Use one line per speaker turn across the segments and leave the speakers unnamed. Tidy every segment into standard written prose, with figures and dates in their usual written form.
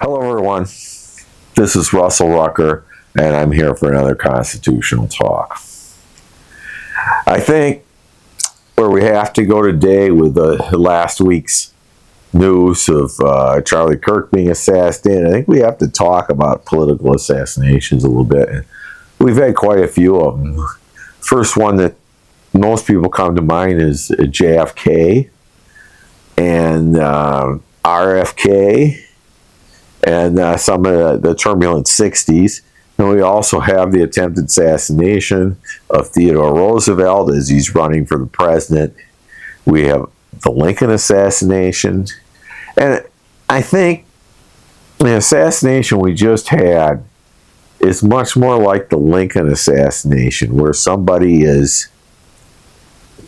Hello, everyone. This is Russell Rucker, and I'm here for another constitutional talk. I think where we have to go today with last week's news of Charlie Kirk being assassinated, I think we have to talk about political assassinations a little bit. We've had quite a few of them. First one that most people come to mind is JFK and RFK. And some of the turbulent 60s. And we also have the attempted assassination of Theodore Roosevelt as he's running for the president. We have the Lincoln assassination. And I think the assassination we just had is much more like the Lincoln assassination, where somebody is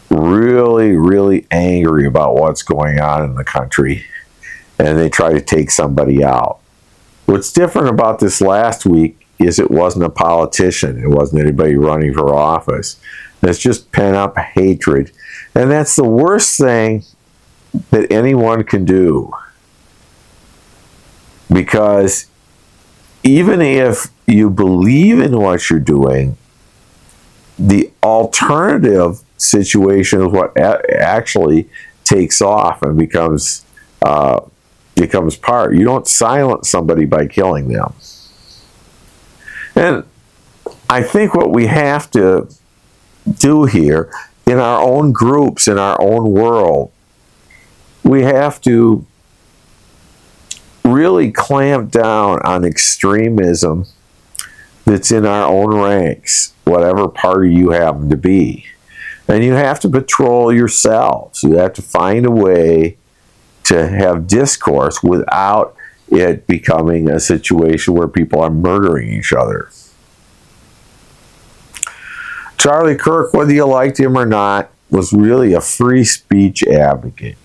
really, really angry about what's going on in the country, and they try to take somebody out. What's different about this last week is it wasn't a politician. It wasn't anybody running for office. It's just pent-up hatred. And that's the worst thing that anyone can do. Because even if you believe in what you're doing, the alternative situation is what actually takes off and becomes part. You don't silence somebody by killing them. And I think what we have to do here in our own groups, in our own world, we have to really clamp down on extremism that's in our own ranks, whatever party you happen to be. And you have to patrol yourselves. You have to find a way to have discourse without it becoming a situation where people are murdering each other. Charlie Kirk, whether you liked him or not, was really a free speech advocate.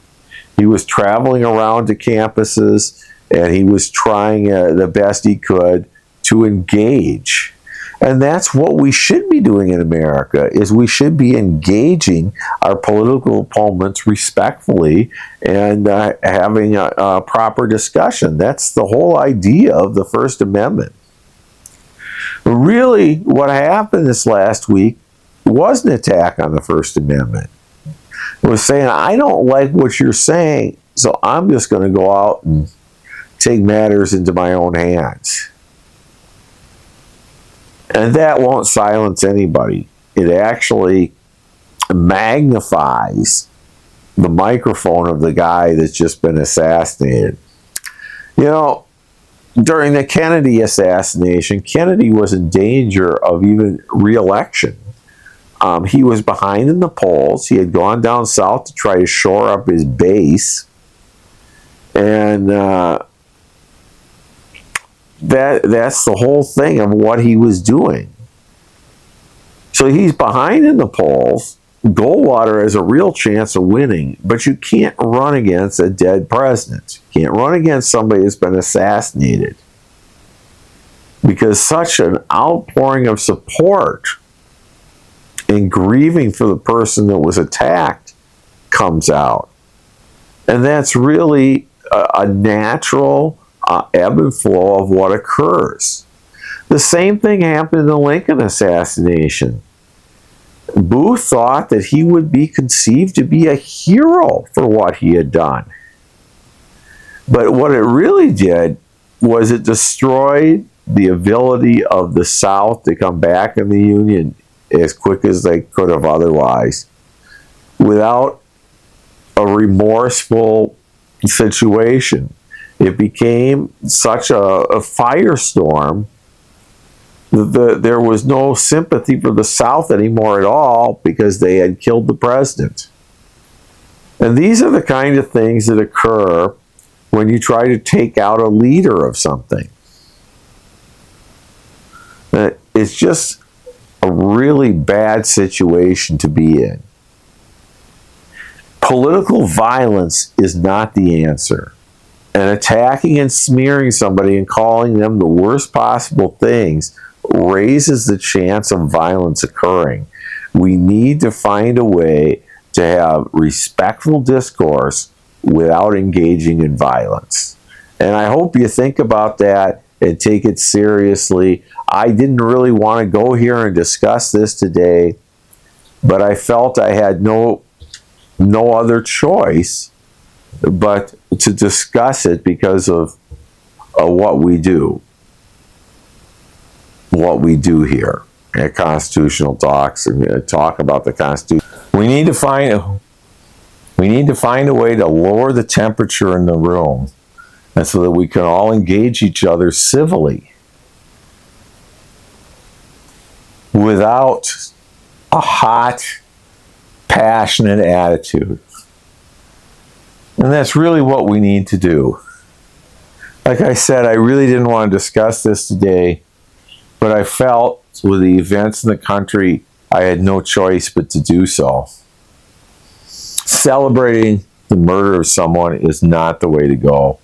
He was traveling around to campuses, and he was trying the best he could to engage. And that's what we should be doing in America, is we should be engaging our political opponents respectfully and having a proper discussion. That's the whole idea of the First Amendment. Really, what happened this last week was an attack on the First Amendment. It was saying, I don't like what you're saying, so I'm just going to go out and take matters into my own hands. And that won't silence anybody. It actually magnifies the microphone of the guy that's just been assassinated. You know, during the Kennedy assassination, Kennedy was in danger of even re-election. He was behind in the polls. He had gone down south to try to shore up his base. And that's the whole thing of what he was doing. So he's behind in the polls. Goldwater has a real chance of winning, but you can't run against a dead president. You can't run against somebody that's been assassinated, because such an outpouring of support and grieving for the person that was attacked comes out. And that's really a natural ebb and flow of what occurs. The same thing happened in the Lincoln assassination. Booth thought that he would be conceived to be a hero for what he had done. But what it really did was it destroyed the ability of the South to come back in the Union as quick as they could have otherwise, without a remorseful situation. It became such a firestorm that there was no sympathy for the South anymore at all, because they had killed the president. And these are the kind of things that occur when you try to take out a leader of something. It's just a really bad situation to be in. Political violence is not the answer. And attacking and smearing somebody and calling them the worst possible things raises the chance of violence occurring. We need to find a way to have respectful discourse without engaging in violence. And I hope you think about that and take it seriously. I didn't really want to go here and discuss this today, but I felt I had no other choice but to discuss it because of what we do here at Constitutional Talks, and talk about the Constitution. We need to find a way to lower the temperature in the room, and so that we can all engage each other civilly without a hot, passionate attitude. And that's really what we need to do. Like I said, I really didn't want to discuss this today, but I felt with the events in the country, I had no choice but to do so. Celebrating the murder of someone is not the way to go,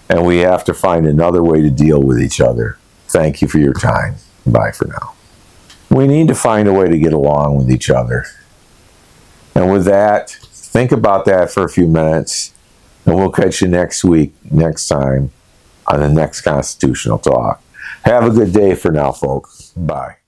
and we have to find another way to deal with each other. Thank you for your time. Bye for now. We need to find a way to get along with each other. And with that, think about that for a few minutes, and we'll catch you next time on the next Constitutional Talk. Have a good day for now, folks. Bye.